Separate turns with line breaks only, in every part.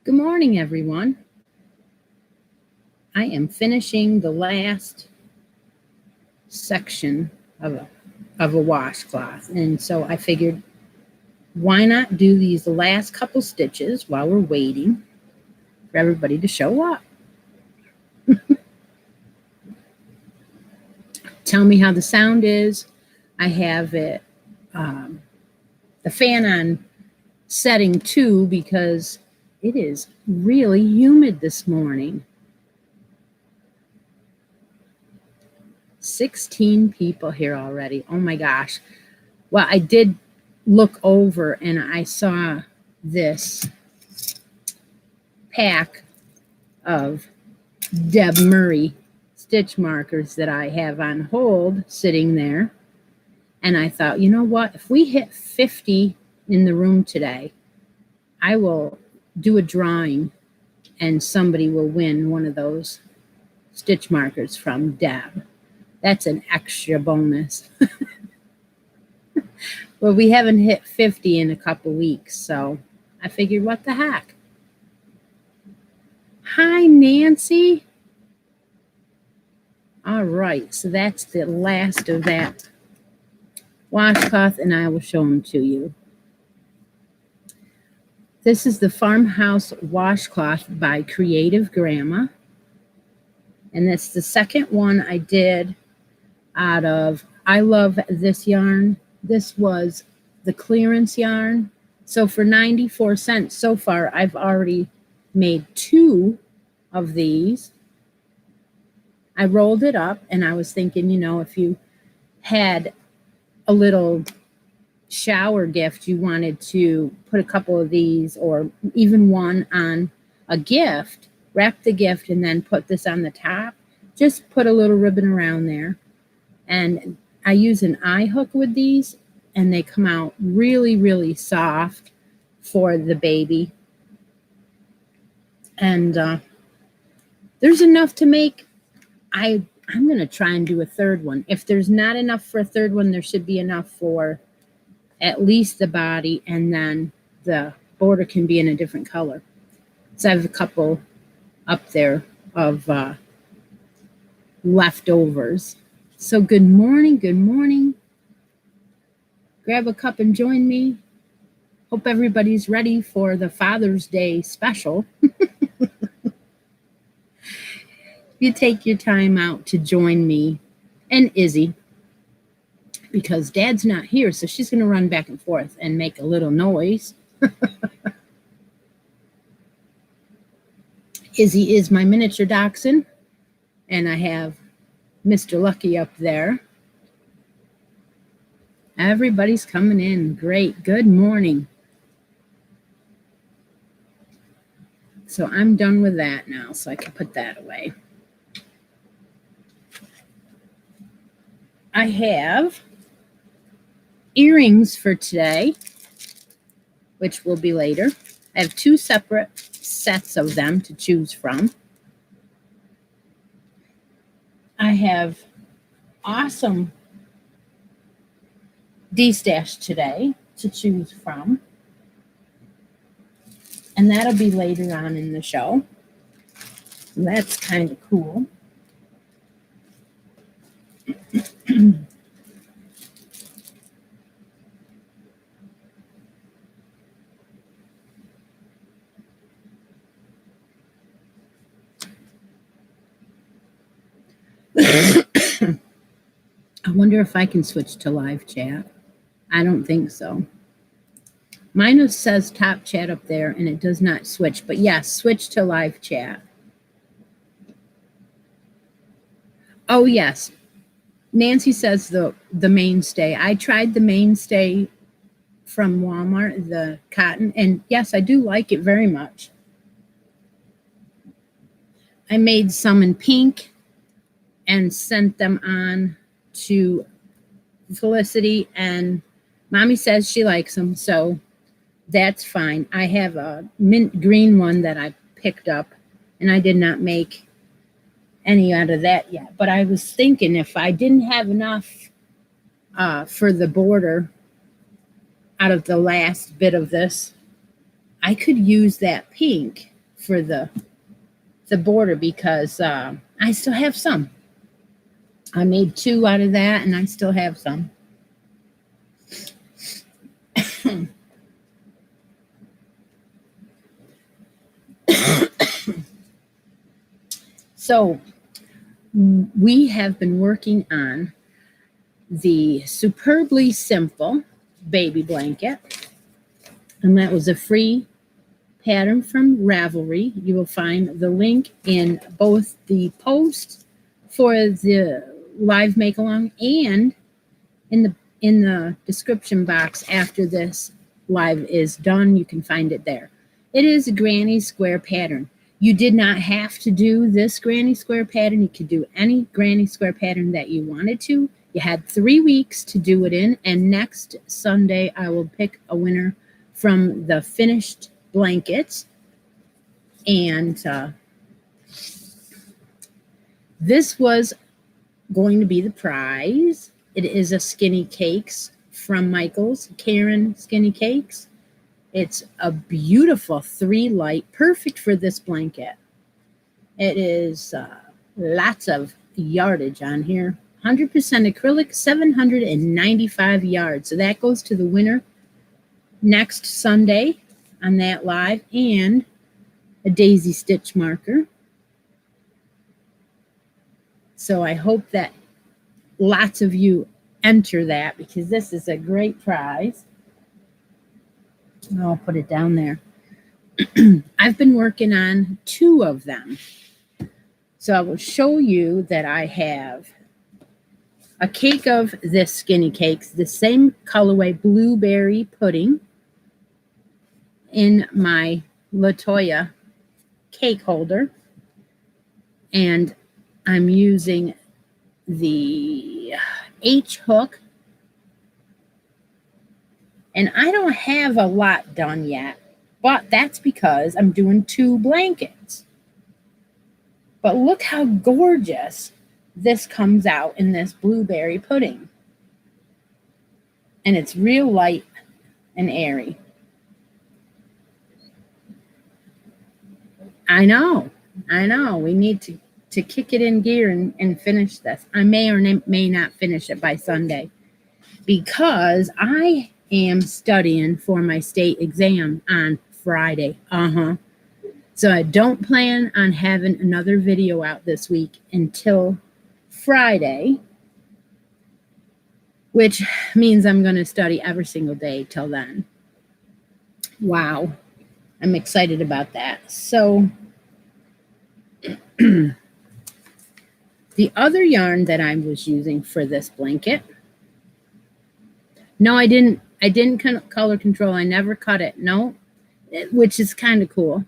Good morning, everyone. I am finishing the last section of a washcloth. And so I figured, why not do these last couple stitches while we're waiting for everybody to show up? Tell me how the sound is. I have it, the fan on setting 2 because it is really humid this morning. 16 people here already. Oh my gosh. Well, I did look over and I saw this pack of Deb Murray stitch markers that I have on hold sitting there. And I thought, you know what? If we hit 50 in the room today, I will do a drawing and somebody will win one of those stitch markers from Deb. That's an extra bonus. Well, we haven't hit 50 in a couple weeks, so I figured, what the heck? Hi, Nancy. All right, so that's the last of that washcloth, and I will show them to you. This is the Farmhouse Washcloth by Creative Grandma, and that's the second one I did out of I Love This Yarn. This was the clearance yarn. So for 94 cents so far, I've already made 2 of these. I rolled it up and I was thinking, you know, if you had a little shower gift, you wanted to put a couple of these or even one on a gift, wrap the gift and then put this on the top. Just put a little ribbon around there. And I use an eye hook with these, and they come out really, really soft for the baby. And there's enough to make. I'm going to try and do a third one. If there's not enough for a third one, there should be enough for at least the body, and then the border can be in a different color. So I have a couple up there of leftovers. So good morning, good morning. Grab a cup and join me. Hope everybody's ready for the Father's Day special. You take your time out to join me and Izzy, because Dad's not here, so she's going to run back and forth and make a little noise. Izzy is my miniature dachshund, and I have Mr. Lucky up there. Everybody's coming in. Great. Good morning. So I'm done with that now, so I can put that away. I have earrings for today, which will be later. I have 2 separate sets of them to choose from. I have awesome D-stash today to choose from. And that'll be later on in the show. And that's kind of cool. I wonder if I can switch to live chat. I don't think so. Mine says top chat up there and it does not switch, but yes, switch to live chat. Oh yes, Nancy says the mainstay. I tried the mainstay from Walmart, the cotton, and yes, I do like it very much. I made some in pink and sent them on to Felicity, and Mommy says she likes them, so that's fine. I have a mint green one that I picked up, and I did not make any out of that yet. But I was thinking if I didn't have enough for the border out of the last bit of this, I could use that pink for the border because I still have some. I made 2 out of that, and I still have some. So we have been working on the Superbly Simple baby blanket, and that was a free pattern from Ravelry. You will find the link in both the post for the live make along and in the description box after this live is done. You can find it there. It is a granny square pattern. You did not have to do this granny square pattern. You could do any granny square pattern that you wanted to. You had 3 weeks to do it in, and next Sunday I will pick a winner from the finished blankets. And this was going to be the prize. It is a Skinny Cakes from Michael's, Karen Skinny Cakes. It's a beautiful 3 light, perfect for this blanket. It is lots of yardage on here. 100% acrylic, 795 yards. So that goes to the winner next Sunday on that live, and a daisy stitch marker. So I hope that lots of you enter that, because this is a great prize. I'll put it down there. I've been working on 2 of them. So I will show you that I have a cake of this Skinny Cakes, the same colorway, blueberry pudding, in my Latoya cake holder. And I'm using the H hook. And I don't have a lot done yet, but that's because I'm doing 2 blankets. But look how gorgeous this comes out in this blueberry pudding. And it's real light and airy. I know. We need to kick it in gear and finish this. I may or may not finish it by Sunday, because I am studying for my state exam on Friday. So I don't plan on having another video out this week until Friday, which means I'm going to study every single day till then. Wow. I'm excited about that. So the other yarn that I was using for this blanket, no, I didn't color control. I never cut it. No, which is kind of cool.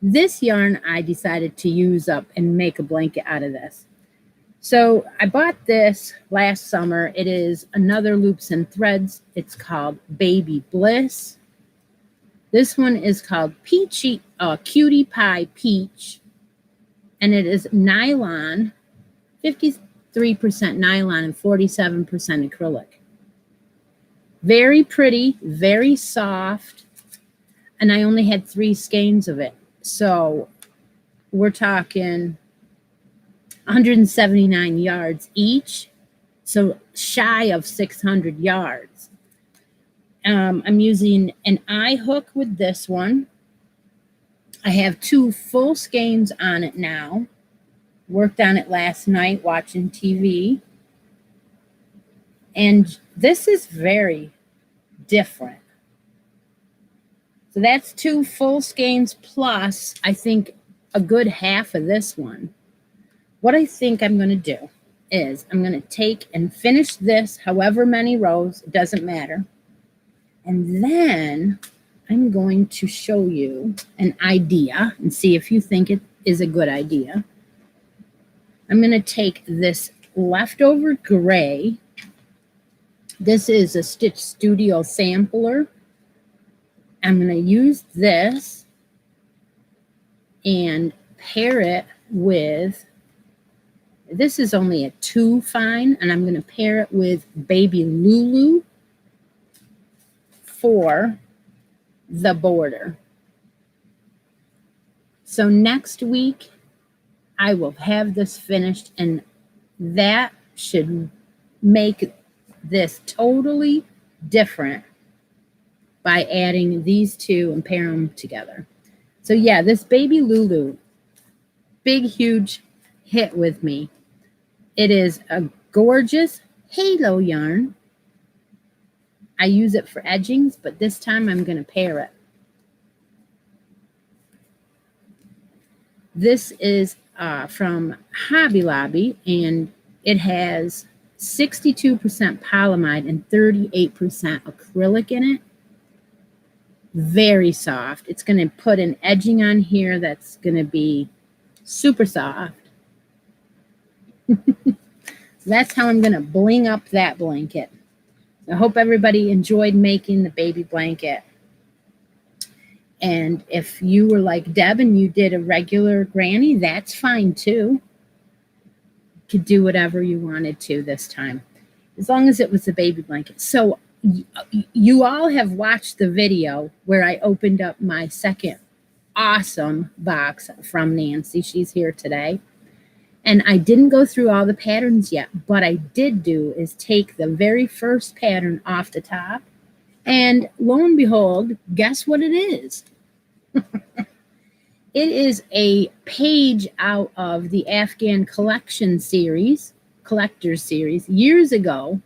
This yarn I decided to use up and make a blanket out of this. So I bought this last summer. It is another Loops and Threads. It's called Baby Bliss. This one is called Cutie Pie Peach. And it is nylon, 53% nylon and 47% acrylic. Very pretty, very soft. And I only had 3 skeins of it. So we're talking 179 yards each. So shy of 600 yards. I'm using an eye hook with this one. I have 2 full skeins on it now. Worked on it last night watching TV. And this is very different. So that's 2 full skeins plus, I think, a good half of this one. What I think I'm going to do is I'm going to take and finish this however many rows, it doesn't matter. And then I'm going to show you an idea and see if you think it is a good idea. I'm going to take this leftover gray. This is a Stitch Studio sampler. I'm going to use this and pair it with, this is only a 2 fine, and I'm going to pair it with Baby Lulu for the border. So next week, I will have this finished, and that should make this totally different by adding these two and pair them together. So yeah, this Baby Lulu, big, huge hit with me. It is a gorgeous halo yarn. I use it for edgings, but this time I'm going to pair it. This is from Hobby Lobby, and it has 62% polyamide and 38% acrylic in it. Very soft. It's going to put an edging on here that's going to be super soft. That's how I'm going to bling up that blanket. I hope everybody enjoyed making the baby blanket. And if you were like Deb and you did a regular granny, that's fine too. You could do whatever you wanted to this time, as long as it was a baby blanket. So you all have watched the video where I opened up my second awesome box from Nancy. She's here today. And I didn't go through all the patterns yet. What I did do is take the very first pattern off the top. And lo and behold, guess what it is? It is a page out of the Afghan collector's series years ago.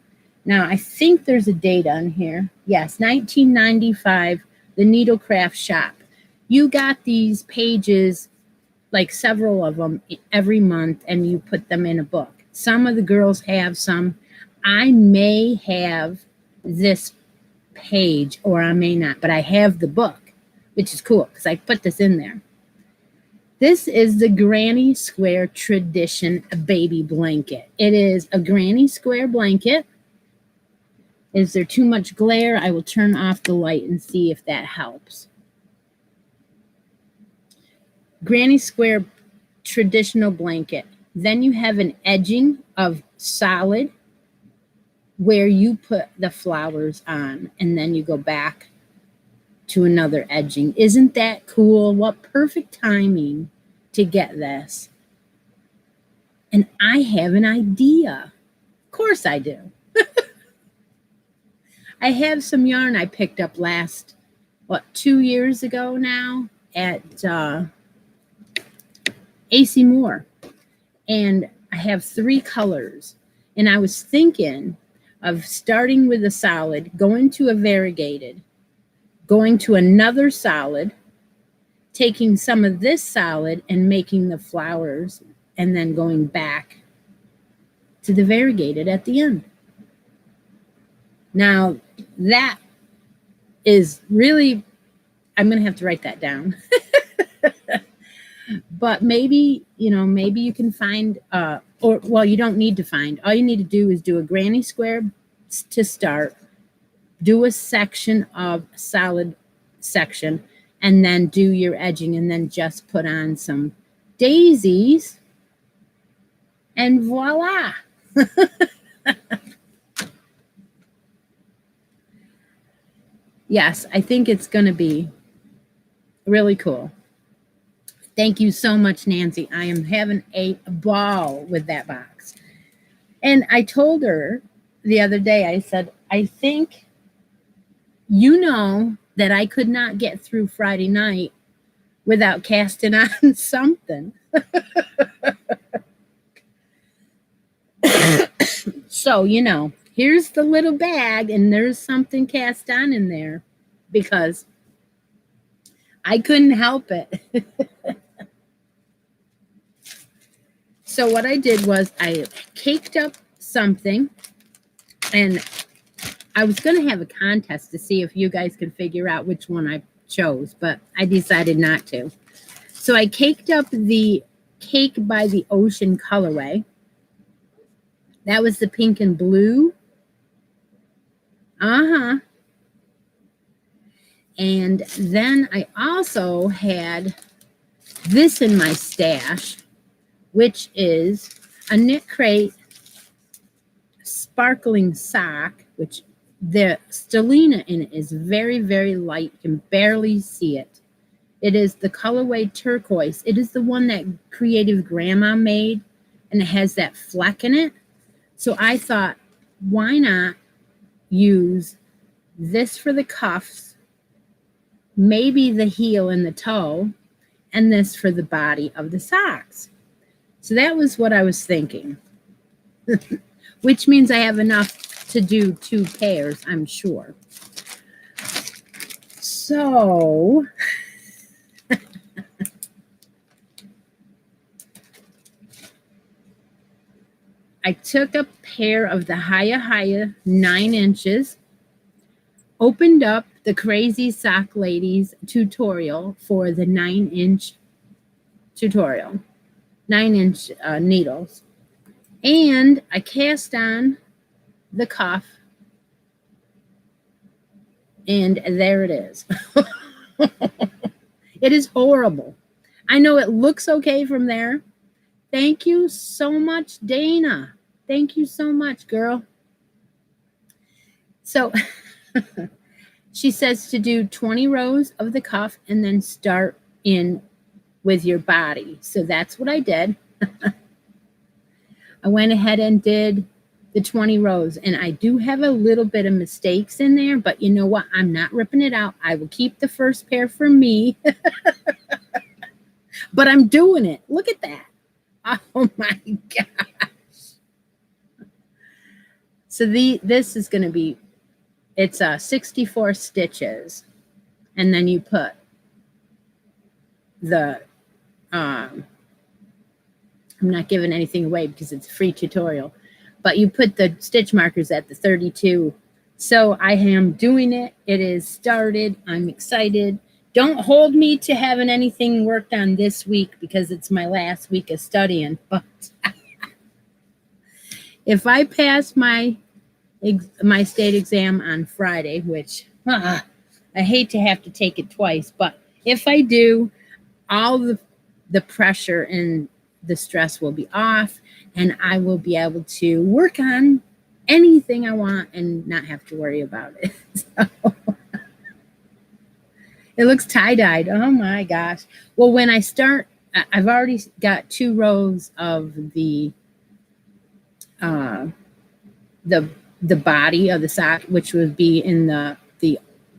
Now, I think there's a date on here. Yes, 1995, the Needlecraft Shop. You got these pages, like several of them, every month, and you put them in a book. Some of the girls have some. I may have this page, or I may not, but I have the book, which is cool because I put this in there. This is the Granny Square Tradition Baby Blanket. It is a Granny Square blanket. Is there too much glare? I will turn off the light and see if that helps. Granny Square traditional blanket. Then you have an edging of solid where you put the flowers on, and then you go back to another edging. Isn't that cool? What perfect timing to get this. And I have an idea. Of course I do. I have some yarn I picked up 2 years ago now at AC Moore. And I have 3 colors. And I was thinking of starting with a solid, going to a variegated, going to another solid, taking some of this solid and making the flowers, and then going back to the variegated at the end. Now, that is really, I'm going to have to write that down. But maybe you can find, you don't need to find. All you need to do is do a granny square to start, do a section of solid section, and then do your edging, and then just put on some daisies, and voila. Yes, I think it's going to be really cool. Thank you so much, Nancy. I am having a ball with that box. And I told her the other day, I said, I think that I could not get through Friday night without casting on something. So, here's the little bag, and there's something cast on in there because I couldn't help it. So what I did was I caked up something, and I was going to have a contest to see if you guys could figure out which one I chose, but I decided not to. So I caked up the Cake by the Ocean colorway. That was the pink and blue. And then I also had this in my stash, which is a Knit Crate sparkling sock, which the stellina in it is very, very light. You can barely see it. It is the colorway turquoise. It is the one that Creative Grandma made, and it has that fleck in it. So I thought, why not use this for the cuffs, maybe the heel and the toe, and this for the body of the socks. So that was what I was thinking, which means I have enough to do 2 pairs, I'm sure. So I took a pair of the Haya 9 inches, opened up the Crazy Sock Ladies tutorial for the 9-inch tutorial, 9-inch needles, and I cast on the cuff, and there it is. It is horrible. I know it looks okay from there. Thank you so much, Dana. Thank you so much, girl. So she says to do 20 rows of the cuff and then start in with your body. So that's what I did. I went ahead and did the 20 rows, and I do have a little bit of mistakes in there, but you know what? I'm not ripping it out. I will keep the first pair for me. But I'm doing it. Look at that. Oh my gosh. So this is going to be, it's 64 stitches. And then you put the, I'm not giving anything away because it's a free tutorial, but you put the stitch markers at the 32. So I am doing it. It is started. I'm excited. Don't hold me to having anything worked on this week because it's my last week of studying. But if I pass my state exam on Friday, which I hate to have to take it twice, but if I do, all the pressure and the stress will be off, and I will be able to work on anything I want and not have to worry about it. So. It looks tie-dyed. Oh my gosh. Well, when I start, I've already got 2 rows of the body of the sock, which would be in the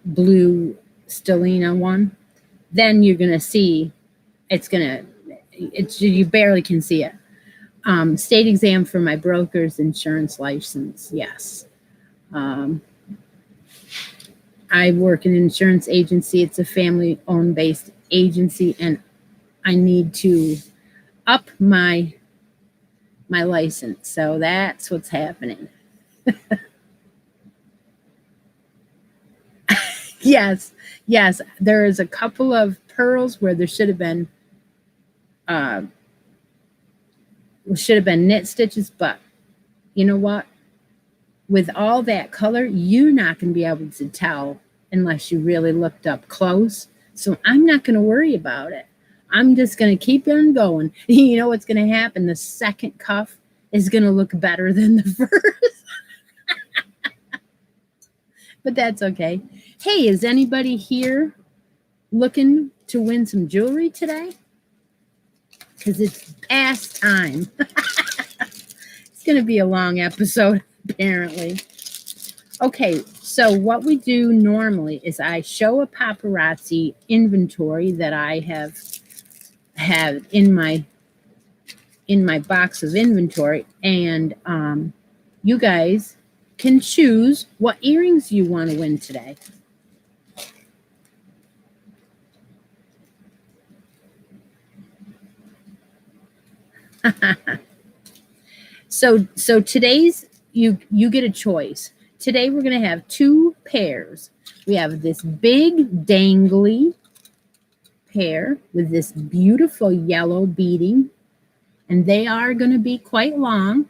blue Stellina one. Then you're gonna see you barely can see it. State exam for my broker's insurance license. Yes. I work in an insurance agency. It's a family-owned based agency, and I need to up my license. So that's what's happening. Yes. There is a couple of pearls where there should have been knit stitches, but you know what? With all that color, you're not going to be able to tell unless you really looked up close. So I'm not going to worry about it. I'm just going to keep on going. You know what's going to happen? The second cuff is going to look better than the first. But that's okay. Hey, is anybody here looking to win some jewelry today? Because it's past time. It's going to be a long episode, apparently. Okay, so what we do normally is I show a paparazzi inventory that I have had in my box of inventory, and you guys can choose what earrings you want to win today. So today's you get a choice. Today we're going to have 2 pairs. We have this big dangly pair with this beautiful yellow beading, and they are going to be quite long.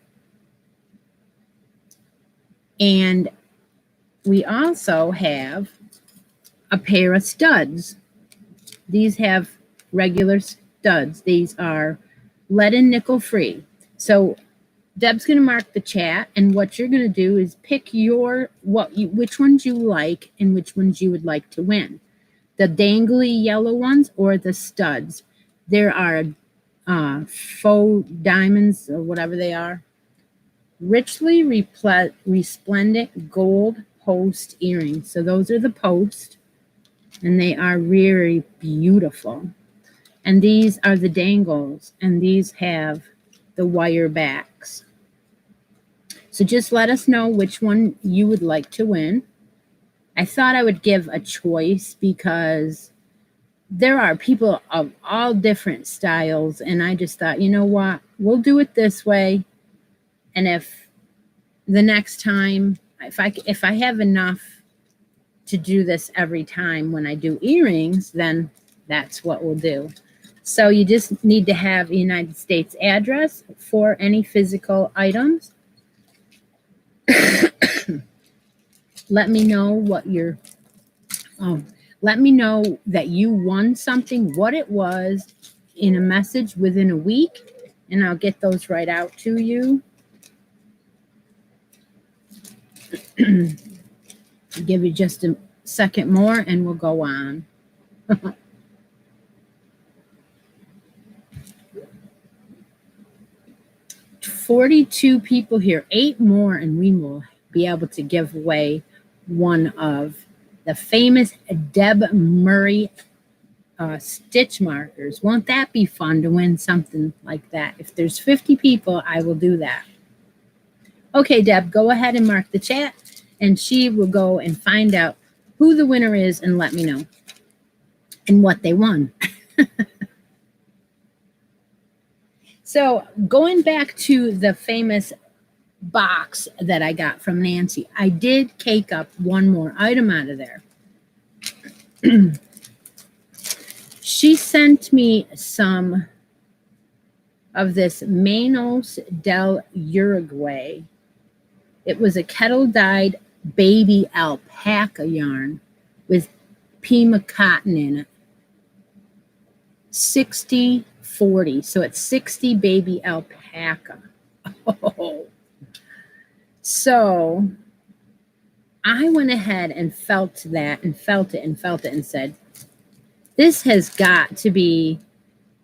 And we also have a pair of studs. These have regular studs. These are lead and nickel free. So Deb's going to mark the chat, and what you're going to do is pick which ones you like and which ones you would like to win. the dangly yellow ones or the studs. There are faux diamonds or whatever they are. Richly resplendent gold post earrings. So those are the post, and they are very beautiful. And these are the dangles, and these have the wire backs. So just let us know which one you would like to win. I thought I would give a choice because there are people of all different styles, and I just thought, you know what, we'll do it this way. And if the next time, if I have enough to do this every time when I do earrings, then that's what we'll do. So you just need to have a United States address for any physical items. Let me know what your let me know that you won something, what it was, in a message within a week, and I'll get those right out to you. Give you just a second more and we'll go on. 42 people here, 8 more, and we will be able to give away one of the famous Deb Murray stitch markers. Won't that be fun to win something like that? If there's 50 people, I will do that. Okay, Deb, go ahead and mark the chat, and she will go and find out who the winner is and let me know and what they won. So going back to the famous box that I got from Nancy, I did cake up one more item out of there. She sent me some of this Manos del Uruguay. It was a kettle-dyed baby alpaca yarn with Pima cotton in it. 60/40, so it's 60 baby alpaca. Oh. So I went ahead and felt that and felt it and felt it and said, this has got to be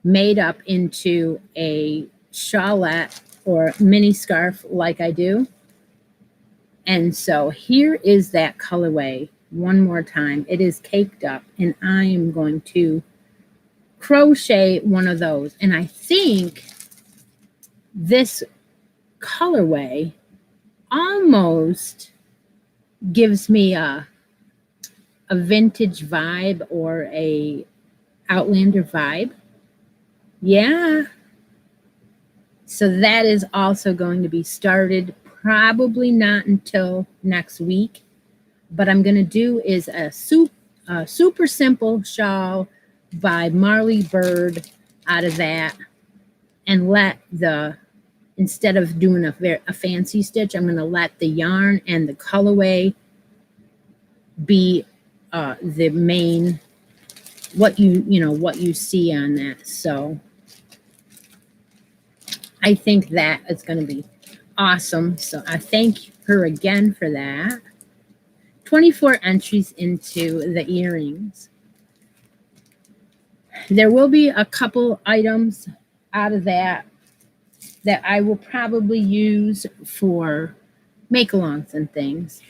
made up into a shawlette or mini scarf like I do. And so here is that colorway one more time. It is caked up, and I am going to crochet one of those. And I think this colorway almost gives me a vintage vibe or a Outlander vibe. Yeah. So that is also going to be started probably not until next week. But I'm going to do is a super simple shawl by Marley Bird out of that, and let the, instead of doing a fancy stitch, I'm going to let the yarn and the colorway be the main, what you see on that. So I think that is going to be awesome. So I thank her again for that. 24 entries into the earrings. There will be a couple items out of that I will probably use for make-alongs and things.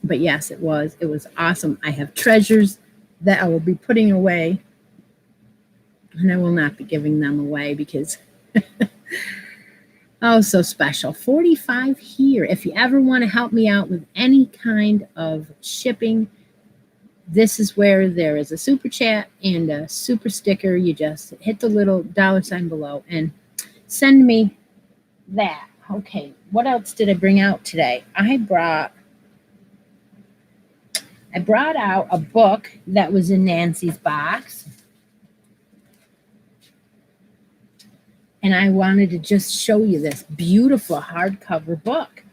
But yes, it was awesome. I have treasures that I will be putting away, and I will not be giving them away because oh, so special. 45 here. If you ever want to help me out with any kind of shipping, this is where there is a super chat and a super sticker. You just hit the little $sign below and send me that. Okay, what else did I bring out today? I brought out a book that was in Nancy's box. And I wanted to just show you this beautiful hardcover book.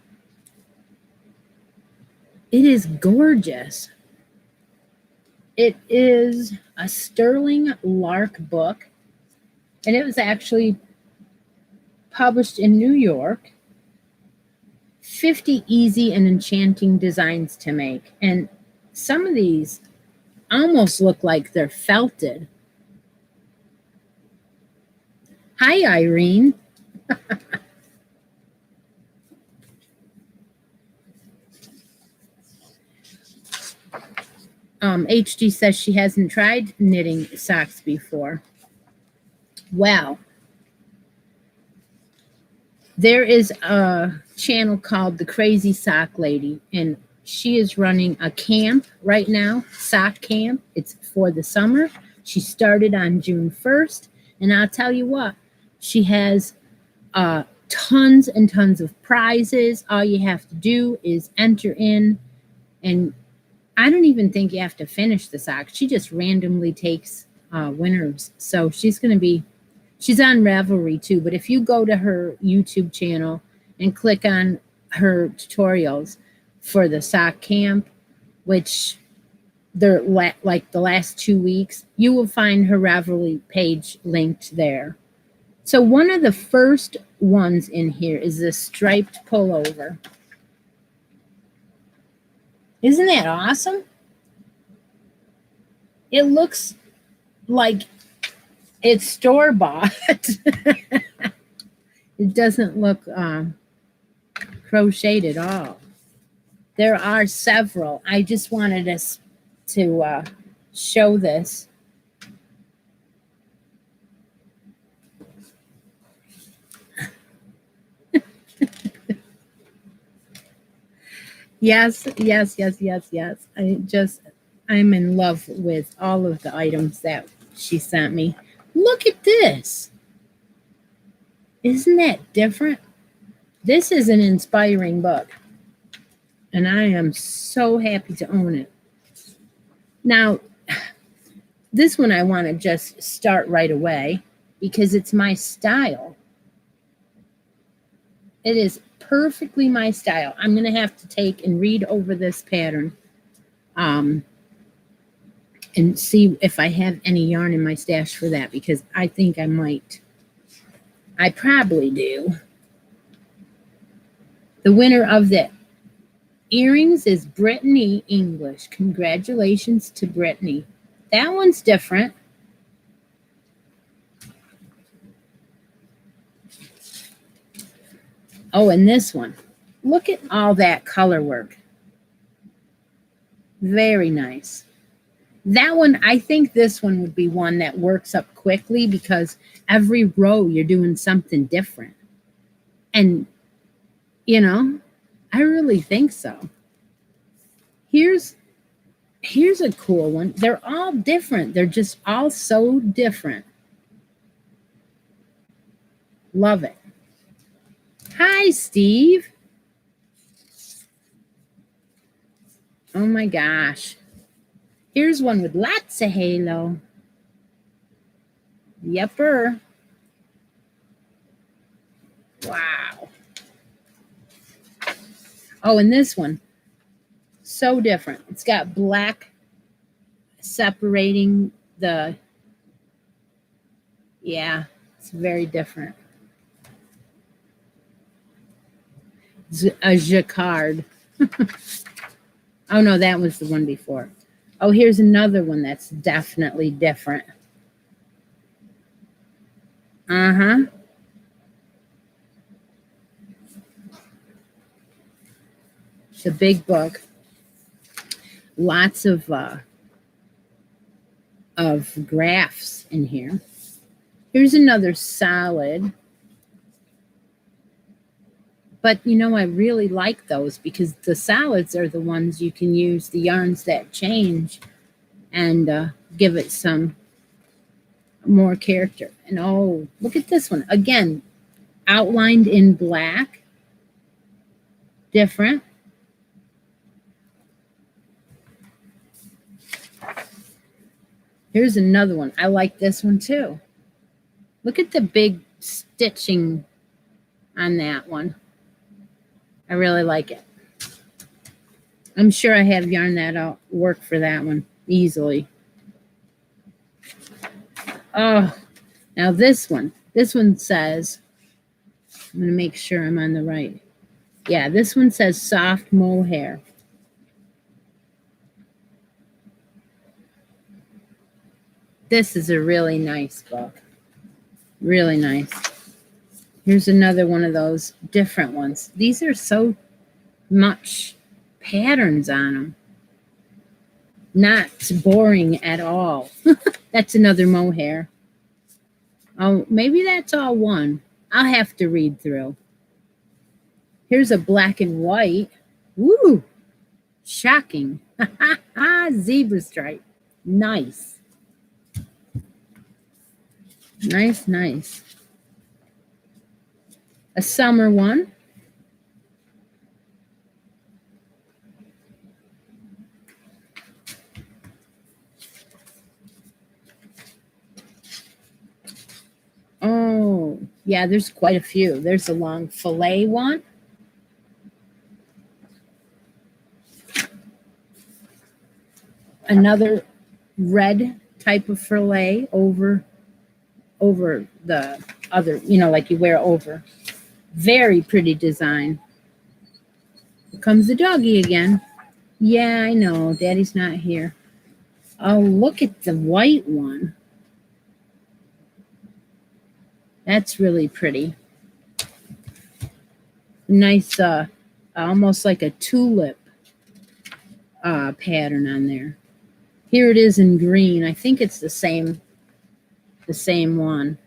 It is gorgeous. It is a Sterling Lark book, and it was actually published in New York. 50 easy and enchanting designs to make. And some of these almost look like they're felted. Hi, Irene. HD says she hasn't tried knitting socks before. Well, there is a channel called The Crazy Sock Lady, and she is running a camp right now, sock camp. It's for the summer. She started on June 1st, and I'll tell you what, she has tons and tons of prizes. All you have to do is enter in, and I don't even think you have to finish the sock. She just randomly takes winners. So she's on Ravelry too. But if you go to her YouTube channel and click on her tutorials for the sock camp, which they're like the last 2 weeks, you will find her Ravelry page linked there. So one of the first ones in here is this striped pullover. Isn't that awesome? It looks like it's store-bought. It doesn't look crocheted at all. There are several. I just wanted us to show this. Yes. I'm in love with all of the items that she sent me. Look at this. Isn't that different? This is an inspiring book, and I am so happy to own it. Now, this one I want to just start right away because it's my style. It is perfectly my style. I'm going to have to take and read over this pattern and see if I have any yarn in my stash for that, because I think I might. I probably do. The winner of the earrings is Brittany English. Congratulations to Brittany. That one's different. Oh, and this one. Look at all that color work. Very nice. That one, I think this one would be one that works up quickly because every row you're doing something different. And, you know, I really think so. Here's a cool one. They're all different. They're just all so different. Love it. Hi, Steve. Oh my gosh. Here's one with lots of halo. Yepper. Wow. Oh, and this one. So different. It's got black separating the... Yeah, it's very different. A jacquard. Oh, no, that was the one before. Oh, here's another one that's definitely different. Uh-huh. It's a big book. Lots of graphs in here. Here's another solid. But, you know, I really like those because the solids are the ones you can use, the yarns that change, and give it some more character. And, oh, look at this one. Again, outlined in black. Different. Here's another one. I like this one, too. Look at the big stitching on that one. I really like it. I'm sure I have yarn that'll work for that one easily. Oh, now this one says, I'm going to make sure I'm on the right. Yeah, this one says soft mohair. This is a really nice book. Really nice. Here's another one of those different ones. These are so much patterns on them. Not boring at all. That's another mohair. Oh, maybe that's all one. I'll have to read through. Here's a black and white. Woo! Shocking. Zebra stripe. Nice. Nice, nice. A summer one. Oh, yeah, there's quite a few. There's a long fillet one. Another red type of fillet over the other, like you wear over. Very pretty design. Here comes the doggy again. Yeah, I know. Daddy's not here. Oh, look at the white one. That's really pretty. Nice, almost like a tulip pattern on there. Here it is in green. I think it's the same one.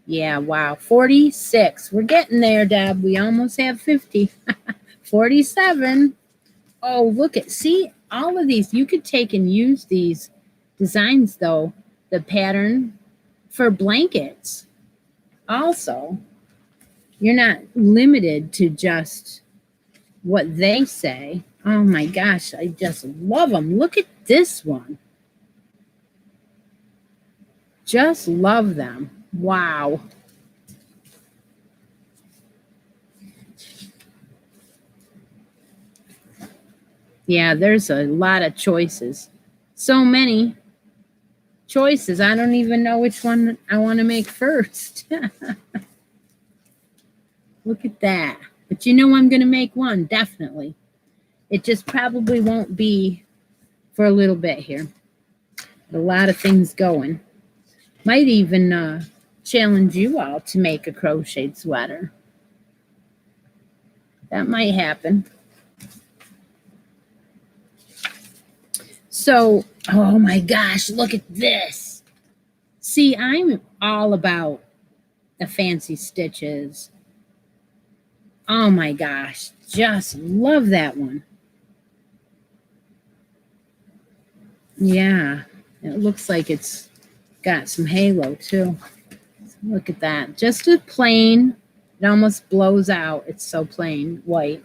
Yeah, wow. 46. We're getting there, Deb. We almost have 50. 47. Oh, look at, see, all of these. You could take and use these designs, though, the pattern for blankets. Also, you're not limited to just what they say. Oh my gosh, I just love them. Look at this one. Just love them. Wow. Yeah, there's a lot of choices. So many choices. I don't even know which one I want to make first. Look at that. But you know I'm going to make one, definitely. It just probably won't be for a little bit here. A lot of things going. Might even challenge you all to make a crocheted sweater. That might happen. So, oh my gosh, look at this. See, I'm all about the fancy stitches. Oh my gosh, just love that one. Yeah, it looks like it's got some halo too. Look at that. Just a plain, it almost blows out. It's so plain, white.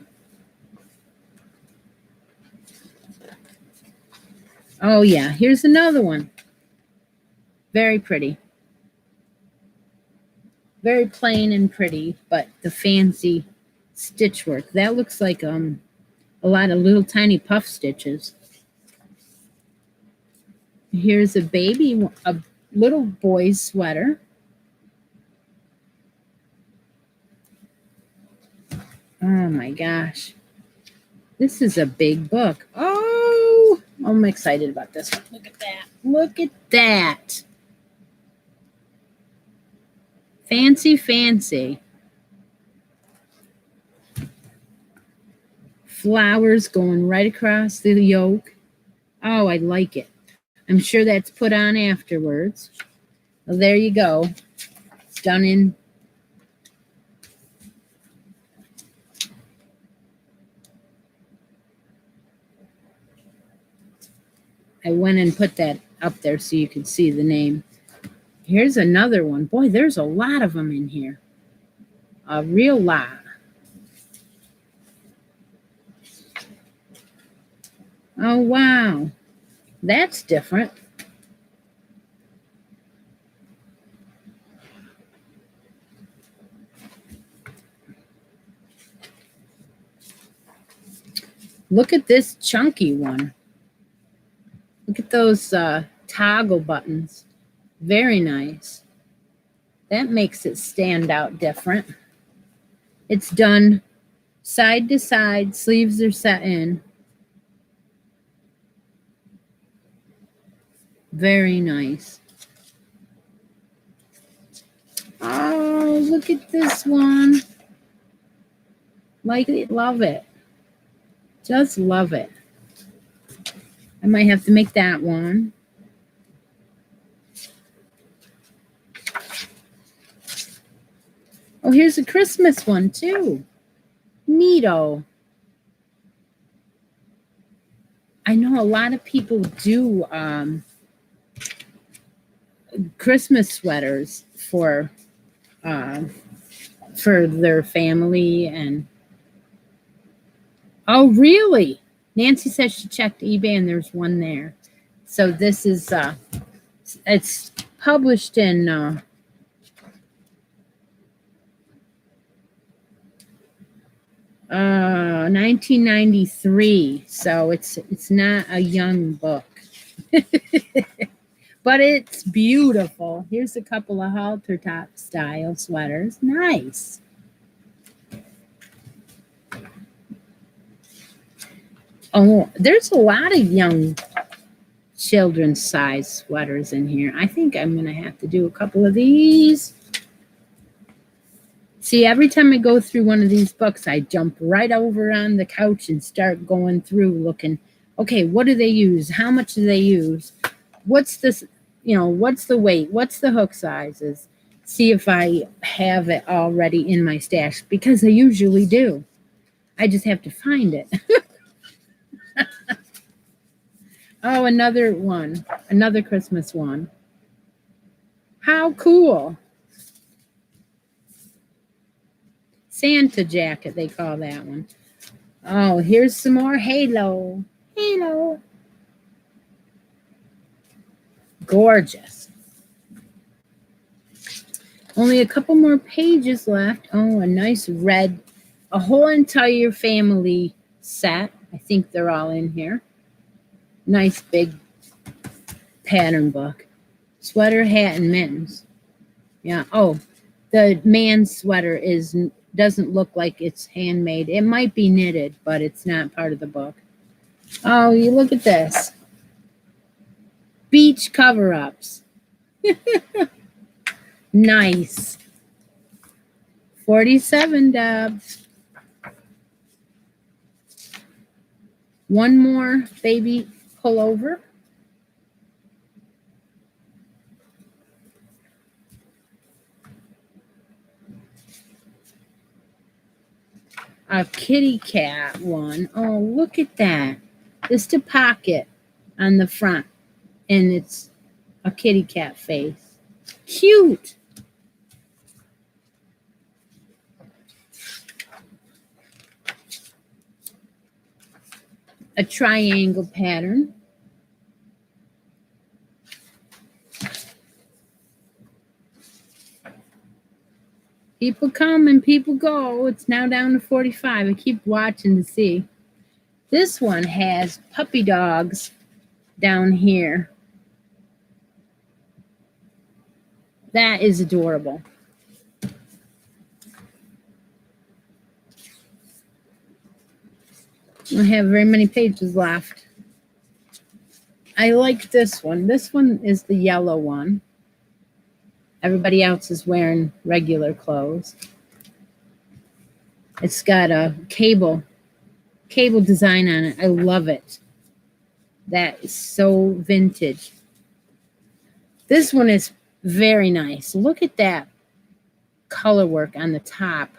Oh yeah, here's another one. Very pretty. Very plain and pretty, but the fancy stitch work. That looks like a lot of little tiny puff stitches. Here's a little boy's sweater. Oh my gosh. This is a big book. Oh, I'm excited about this one. Look at that. Look at that. Fancy, fancy. Flowers going right across the yoke. Oh, I like it. I'm sure that's put on afterwards. Well, there you go. It's done in. I went and put that up there so you could see the name. Here's another one. Boy, there's a lot of them in here. A real lot. Oh, wow. That's different. Look at this chunky one. Look at those toggle buttons. Very nice. That makes it stand out different. It's done side to side. Sleeves are set in. Very nice. Oh, look at this one. Like it, love it. Just love it. I might have to make that one. Oh, here's a Christmas one too. Neato. I know a lot of people do Christmas sweaters for their family. And oh, really? Nancy says she checked eBay and there's one there. So this is it's published in 1993. So it's not a young book. But it's beautiful. Here's a couple of halter top style sweaters. Nice. Oh, there's a lot of young children's size sweaters in here. I think I'm going to have to do a couple of these. See, every time I go through one of these books, I jump right over on the couch and start going through looking, okay, what do they use? How much do they use? What's this? What's the weight? What's the hook sizes? See if I have it already in my stash, because I usually do. I just have to find it. Oh, another one. Another Christmas one. How cool. Santa jacket, they call that one. Oh, here's some more Halo. Halo. Gorgeous. Only a couple more pages left. Oh, a nice red, a whole entire family set. I think they're all in here. Nice big pattern book. Sweater, hat, and mittens. Yeah. Oh, the man's sweater doesn't look like it's handmade. It might be knitted, but it's not part of the book. Oh, you look at this. Beach cover-ups. Nice. 47, Deb. One more baby pullover. A kitty cat one. Oh, look at that. Just a pocket on the front. And it's a kitty cat face. Cute. A triangle pattern. People come and people go. It's now down to 45. I keep watching to see. This one has puppy dogs down here. That is adorable. I don't have very many pages left. I like this one. This one is the yellow one. Everybody else is wearing regular clothes. It's got a cable design on it. I love it. That is so vintage. This one is very nice. Look at that color work on the top.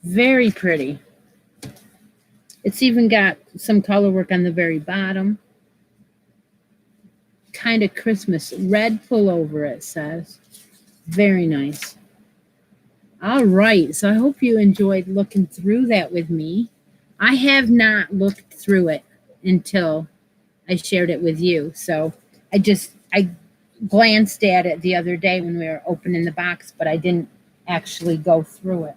Very pretty. It's even got some color work on the very bottom. Kind of Christmas. Red pullover, it says. Very nice. All right. So I hope you enjoyed looking through that with me. I have not looked through it until I shared it with you. So I glanced at it the other day when we were opening the box, but I didn't actually go through it.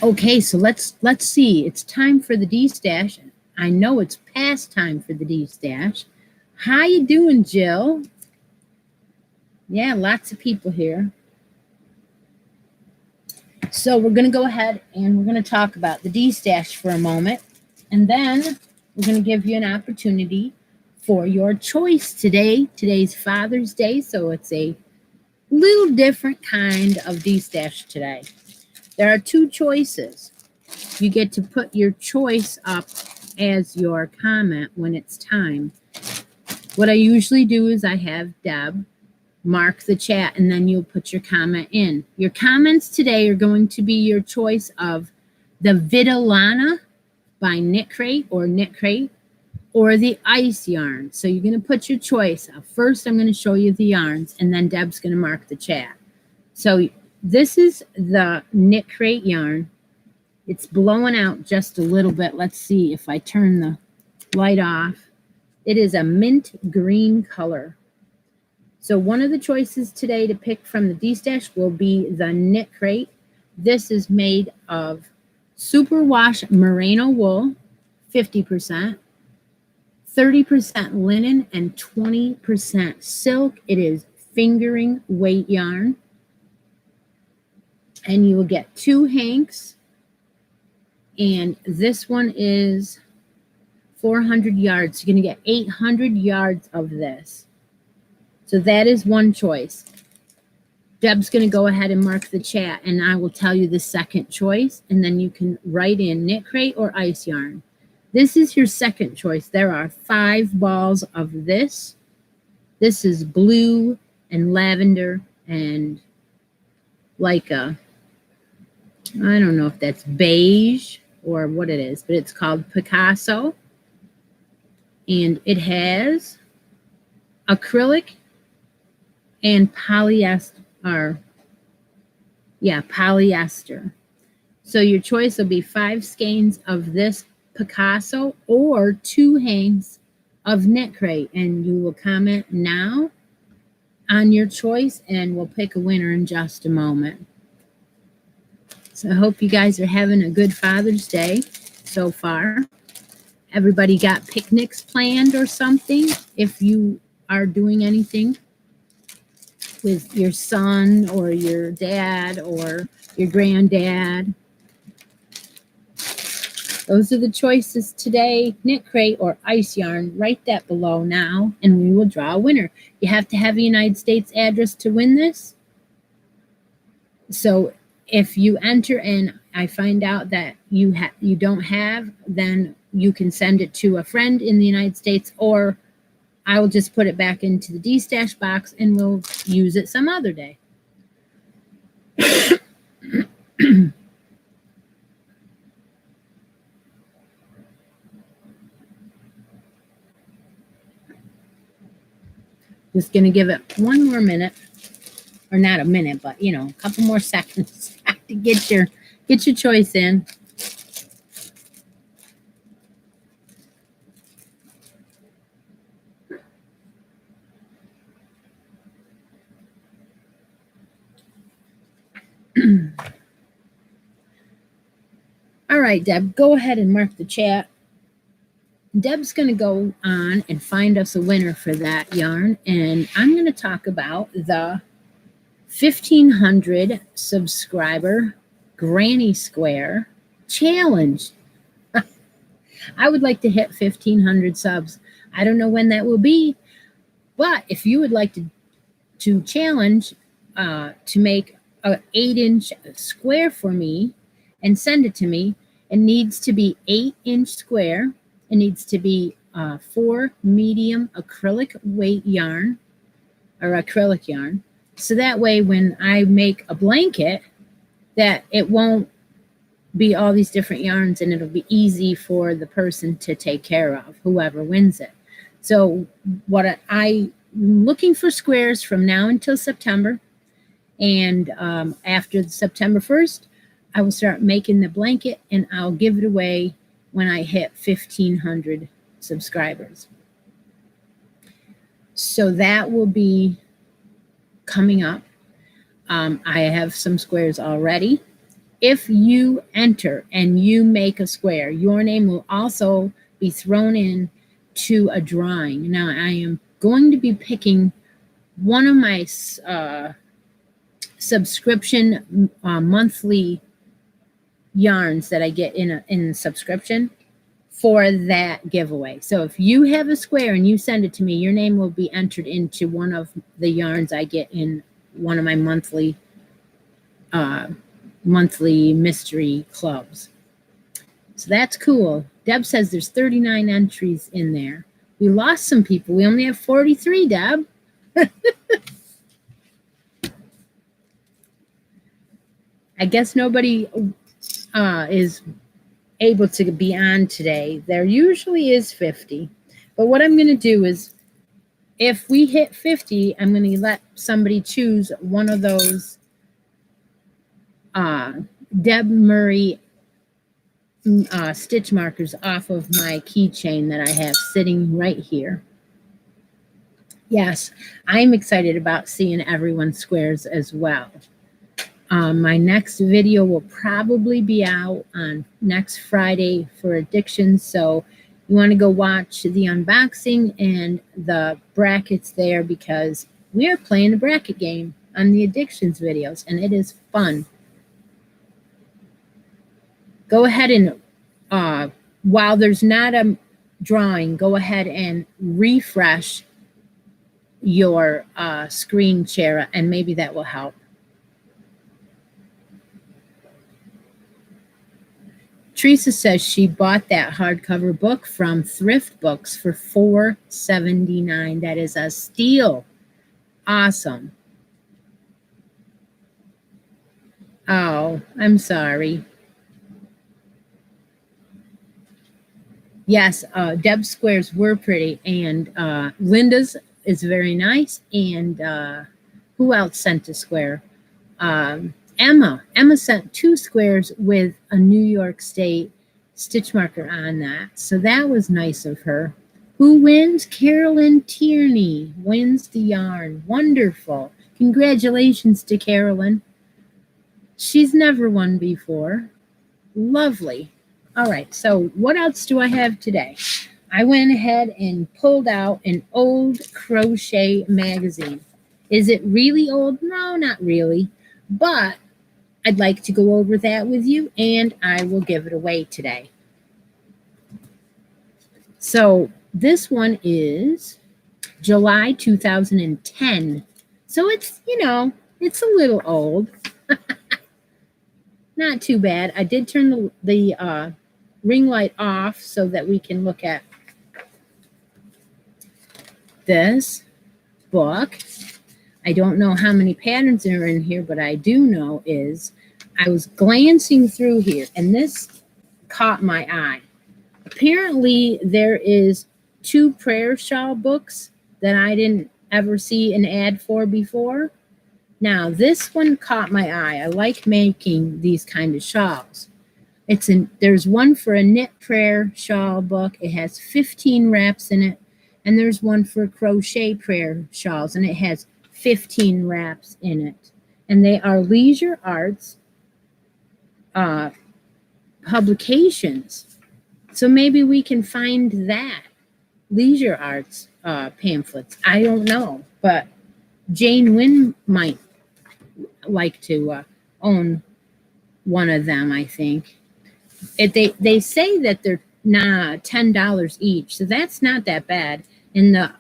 Okay, so let's see. It's time for the D-Stash. I know it's past time for the D-Stash. How you doing, Jill? Yeah, lots of people here. So we're going to go ahead and we're going to talk about the D-Stash for a moment. And then we're going to give you an opportunity for your choice today. Today's Father's Day, so it's a little different kind of D-stash today. There are two choices. You get to put your choice up as your comment when it's time. What I usually do is I have Deb mark the chat, and then you'll put your comment in. Your comments today are going to be your choice of the Vitalana by Knit Crate or the ice yarn. So you're going to put your choice. First, I'm going to show you the yarns, and then Deb's going to mark the chat. So this is the Knit Crate yarn. It's blowing out just a little bit. Let's see if I turn the light off. It is a mint green color. So one of the choices today to pick from the D-stash will be the Knit Crate. This is made of superwash merino wool, 50%, 30% linen, and 20% silk. It is fingering weight yarn. And you will get 2 hanks. And this one is 400 yards. You're going to get 800 yards of this. So that is one choice. Deb's going to go ahead and mark the chat, and I will tell you the second choice, and then you can write in Knit Crate or ice yarn. This is your second choice. There are 5 balls of this. This is blue and lavender and like a, I don't know if that's beige or what it is, but it's called Picasso. And it has acrylic and polyester. So your choice will be 5 skeins of this Picasso or 2 hanks of Knit Crate, and you will comment now on your choice, and we'll pick a winner in just a moment. So I hope you guys are having a good Father's Day so far. Everybody got picnics planned or something? If you are doing anything with your son or your dad or your granddad. Those are the choices today, Knit Crate or ice yarn. Write that below now, and we will draw a winner. You have to have a United States address to win this. So if you enter and I find out that you don't have, then you can send it to a friend in the United States, or I will just put it back into the D-stash box and we'll use it some other day. Just going to give it one more minute, or not a minute, but a couple more seconds to get your choice in. All right, Deb, go ahead and mark the chat. Deb's going to go on and find us a winner for that yarn, and I'm going to talk about the 1,500 subscriber Granny Square challenge. I would like to hit 1,500 subs. I don't know when that will be, but if you would like to challenge to make an 8-inch square for me and send it to me, it needs to be 8-inch square. It needs to be 4 medium acrylic weight yarn or acrylic yarn. So that way when I make a blanket, that it won't be all these different yarns, and it'll be easy for the person to take care of, whoever wins it. So what I'm looking for squares from now until September. And after September 1st, I will start making the blanket, and I'll give it away when I hit 1,500 subscribers. So that will be coming up. I have some squares already. If you enter and you make a square, your name will also be thrown in to a drawing. Now, I am going to be picking one of my subscription monthly yarns that I get in subscription for that giveaway. So if you have a square and you send it to me, your name will be entered into one of the yarns I get in one of my monthly mystery clubs. So that's cool. Deb says there's 39 entries in there. We lost some people. We only have 43, Deb. I guess nobody is able to be on today. There usually is 50. But what I'm going to do is, if we hit 50, I'm going to let somebody choose one of those Deb Murray stitch markers off of my keychain that I have sitting right here. Yes, I'm excited about seeing everyone's squares as well. My next video will probably be out on next Friday for Addictions, so you want to go watch the unboxing and the brackets there, because we are playing a bracket game on the Addictions videos, and it is fun. Go ahead and, while there's not a drawing, go ahead and refresh your screen share, and maybe that will help. Teresa says she bought that hardcover book from Thrift Books for $4.79. That is a steal. Awesome. Oh, I'm sorry. Yes, Deb's squares were pretty, and Linda's is very nice. And who else sent a square? Emma sent 2 squares with a New York State stitch marker on that. So that was nice of her. Who wins? Carolyn Tierney wins the yarn. Wonderful. Congratulations to Carolyn. She's never won before. Lovely. All right, so what else do I have today? I went ahead and pulled out an old crochet magazine. Is it really old? No, not really. But I'd like to go over that with you, and I will give it away today. So this one is July 2010. So it's, it's a little old. Not too bad. I did turn the ring light off so that we can look at this book. I don't know how many patterns are in here, but I do know is I was glancing through here, and this caught my eye. Apparently, there is 2 prayer shawl books that I didn't ever see an ad for before. Now, this one caught my eye. I like making these kind of shawls. There's one for a knit prayer shawl book. It has 15 wraps in it, and there's one for crochet prayer shawls, and it has 15 wraps in it. And they are Leisure Arts publications. So maybe we can find that. Leisure Arts pamphlets. I don't know, but Jane Wynn might like to own one of them, I think. They say that they're $10 each, so that's not that bad. And the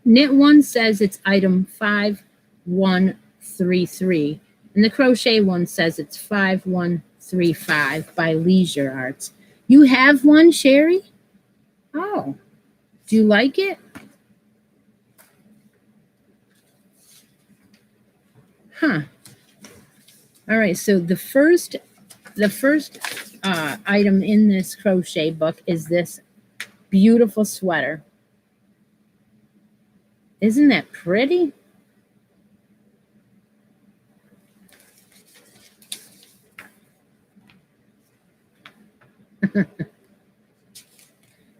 knit one says it's item 5133, and the crochet one says it's 5135 by Leisure Arts. You have one, Sherry? Oh, do you like it? Huh. All right, so the first item in this crochet book is this beautiful sweater. Isn't that pretty?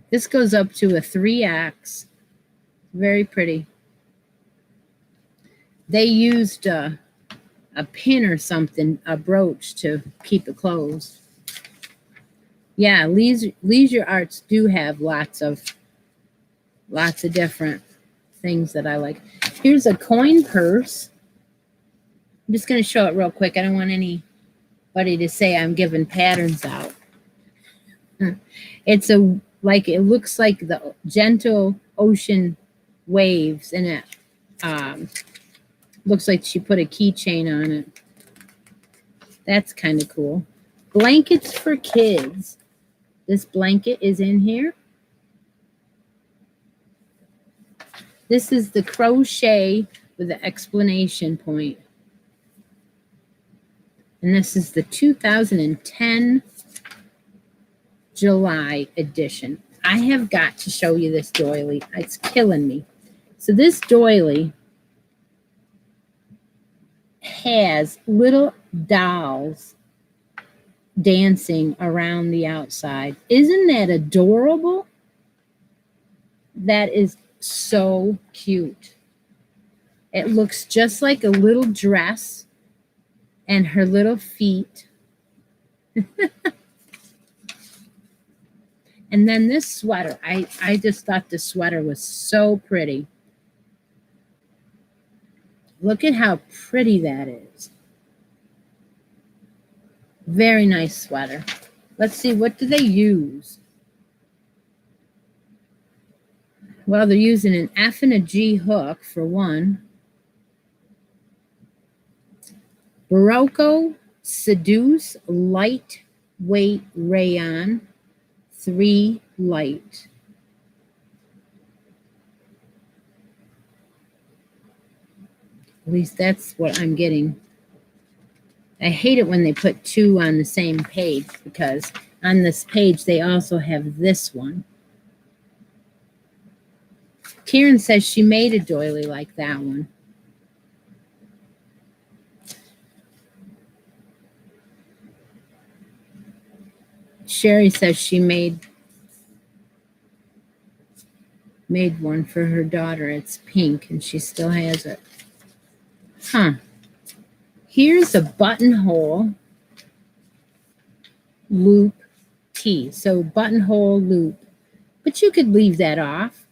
This goes up to a 3X. Very pretty. They used a pin or something, a brooch, to keep it closed. Yeah, Leisure Arts do have lots of different things that I like. Here's a coin purse. I'm just going to show it real quick. I don't want anybody to say I'm giving patterns out. It's a like it looks like the gentle ocean waves, and it um, looks like she put a keychain on it. That's kind of cool. Blankets for kids. This blanket is in here. This is the crochet with the explanation point. And this is the 2010 July edition. I have got to show you this doily. It's killing me. So this doily has little dolls dancing around the outside. Isn't that adorable? That is so cute. It looks just like a little dress and her little feet. And then this sweater, I just thought the sweater was so pretty. Look at how pretty that is. Very nice sweater. Let's see, what do they use? Well, they're using an F and a G hook for one. Barocco Seduce Lightweight Rayon 3 Light. At least that's what I'm getting. I hate it when they put two on the same page, because on this page they also have this one. Karen says she made a doily like that one. Sherry says she made one for her daughter. It's pink and she still has it. Huh. Here's a buttonhole loop tee. So buttonhole loop. But you could leave that off.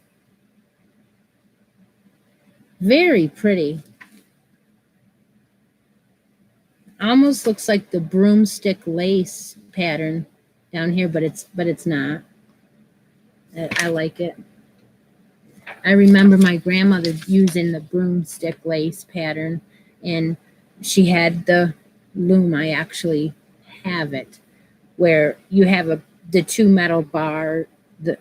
Very pretty. Almost looks like the broomstick lace pattern down here, but it's not. I like it. I remember my grandmother using the broomstick lace pattern, and she had the loom. I actually have it, where you have the two metal bar, the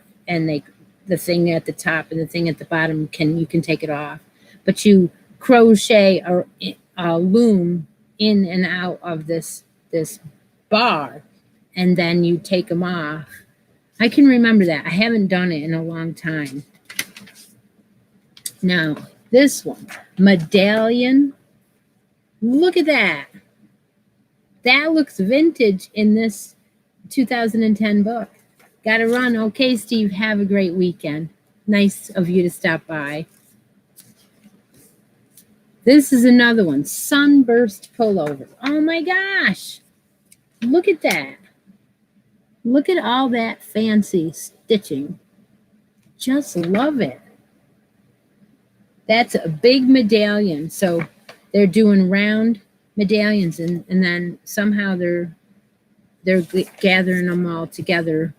thing at the top and the thing at the bottom, you can take it off, but you crochet a loom in and out of this bar, and then you take them off. I can remember that. I haven't done it in a long time. Now, this one, medallion. Look at that. That looks vintage in this 2010 book. Gotta run. Okay, Steve, have a great weekend. Nice of you to stop by. This is another one, sunburst pullover. Oh my gosh. Look at that. Look at all that fancy stitching. Just love it. That's a big medallion. So they're doing round medallions, and then somehow they're gathering them all together.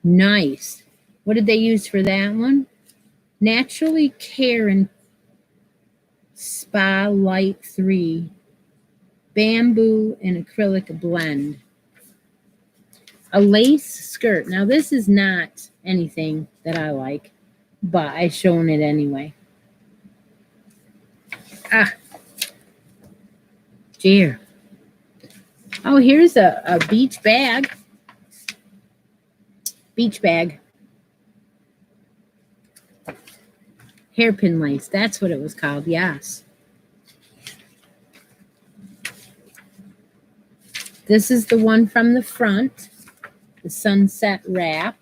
Nice. What did they use for that one? Naturally Karen Spa Light 3 bamboo and acrylic blend. A lace skirt. Now this is not anything that I like, but I've shown it anyway. Ah, dear. Oh, here's a beach bag. Beach bag. Hairpin lace. That's what it was called. Yes. This is the one from the front. The sunset wrap.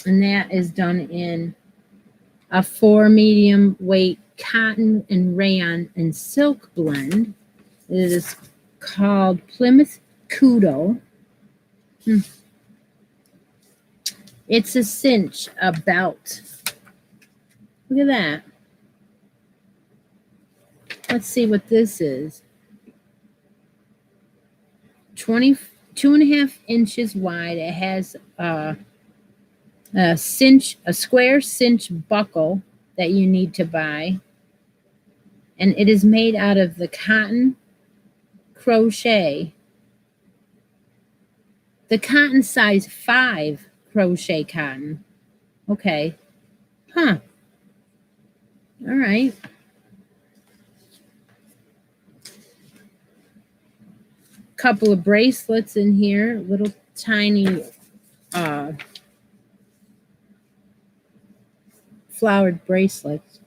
And that is done in a 4 medium weight cotton and rayon and silk blend. It is called Plymouth Kudo. It's a cinch, a belt. Look at that. Let's see what this is. 22.5 inches wide. It has a square cinch buckle that you need to buy. And it is made out of the cotton crochet. The cotton size 5 crochet cotton. Okay. Huh. All right. Couple of bracelets in here, little tiny flowered bracelets.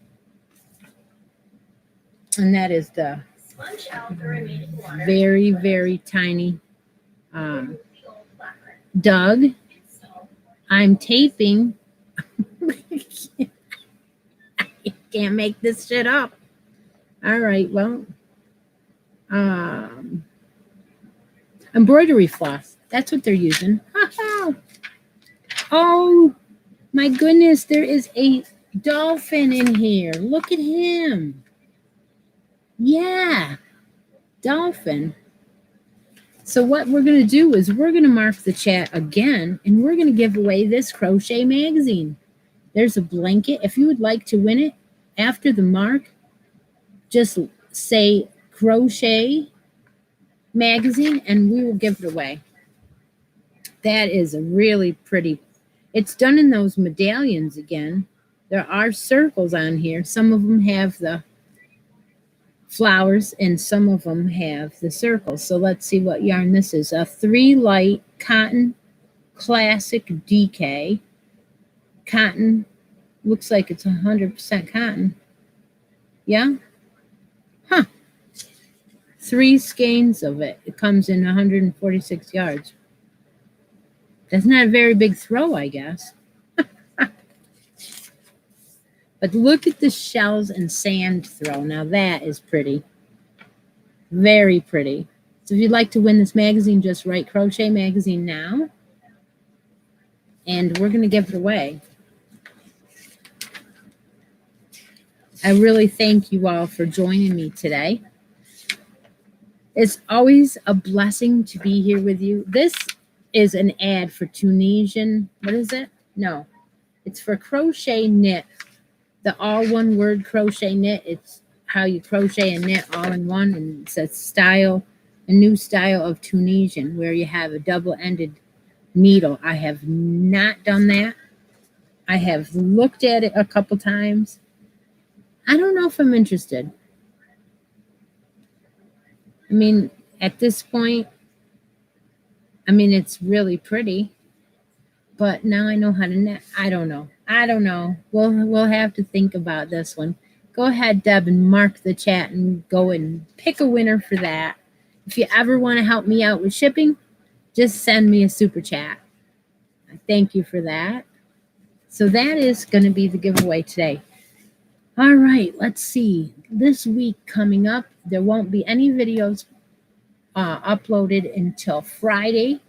And that is the very, very tiny Doug. I'm taping. You can't make this shit up. All right, well, embroidery floss. That's what they're using. Oh, my goodness, there is a dolphin in here. Look at him. Yeah, dolphin. So what we're going to do is we're going to mark the chat again, and we're going to give away this crochet magazine. There's a blanket. If you would like to win it, after the mark, just say crochet magazine, and we will give it away. That is a really pretty. It's done in those medallions again. There are circles on here. Some of them have the flowers and some of them have the circles. So let's see what yarn this is. A 3 light cotton classic DK. Cotton. Looks like it's 100% cotton. Yeah? Huh. 3 skeins of it. It comes in 146 yards. That's not a very big throw, I guess. But look at the shells and sand throw. Now that is pretty. Very pretty. So if you'd like to win this magazine, just write crochet magazine now. And we're going to give it away. I really thank you all for joining me today. It's always a blessing to be here with you. This is an ad for Tunisian. What is it? No, it's for crochet knit. The all one word crochet knit. It's how you crochet and knit all in one. And it says a new style of Tunisian where you have a double-ended needle. I have not done that. I have looked at it a couple times. I don't know if I'm interested. I mean, at this point, it's really pretty. But now I know how to knit. I don't know. We'll have to think about this one. Go ahead, Deb, and mark the chat and go and pick a winner for that. If you ever want to help me out with shipping, just send me a super chat. Thank you for that. So that is going to be the giveaway today. All right, let's see. This week coming up, there won't be any videos uploaded until Friday.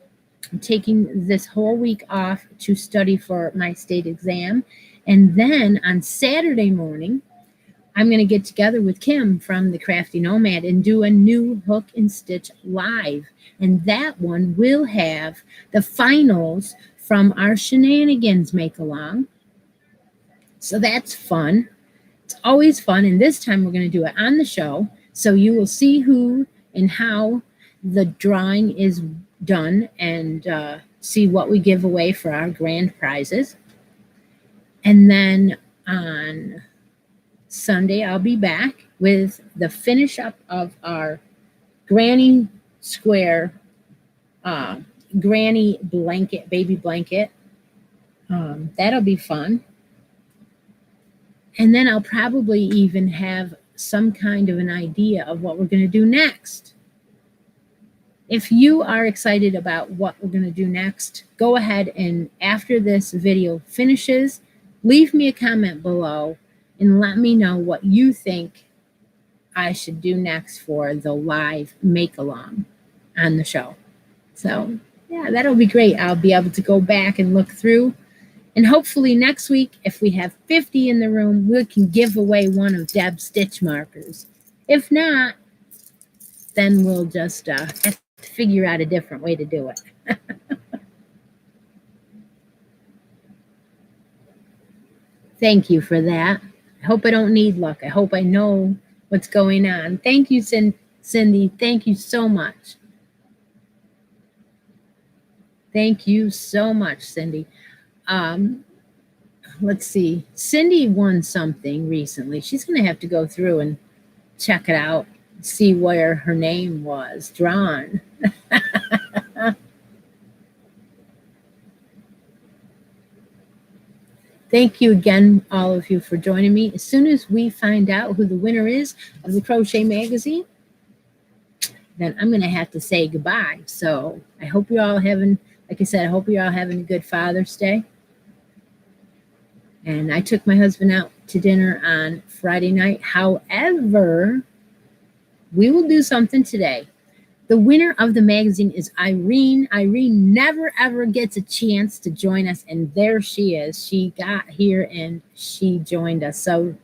I'm taking this whole week off to study for my state exam. And then on Saturday morning, I'm going to get together with Kim from the Crafty Nomad and do a new Hook and Stitch live. And that one will have the finals from our Shenanigans make-along. So that's fun. It's always fun. And this time we're going to do it on the show. So you will see who and how the drawing is done and see what we give away for our grand prizes. And then on Sunday, I'll be back with the finish up of our Granny Square Granny blanket, baby blanket. That'll be fun. And then I'll probably even have some kind of an idea of what we're going to do next. If you are excited about what we're going to do next, go ahead and after this video finishes, leave me a comment below and let me know what you think I should do next for the live make-along on the show. So, yeah, that'll be great. I'll be able to go back and look through. And hopefully next week, if we have 50 in the room, we can give away one of Deb's stitch markers. If not, then we'll just, at figure out a different way to do it. Thank you for that. I hope I don't need luck. I hope I know what's going on. Thank you, Cindy. Thank you so much. Thank you so much, Cindy. Let's see. Cindy won something recently. She's going to have to go through and check it out, see where her name was drawn. Thank you again, all of you, for joining me. As soon as we find out who the winner is of the Crochet Magazine, then I'm going to have to say goodbye. So I hope you're all having, like I said, I hope you're all having a good Father's Day. And I took my husband out to dinner on Friday night. However, we will do something today. The winner of the magazine is Irene. Irene never, ever gets a chance to join us, and there she is. She got here, and she joined us. So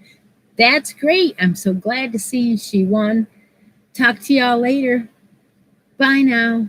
that's great. I'm so glad to see she won. Talk to y'all later. Bye now.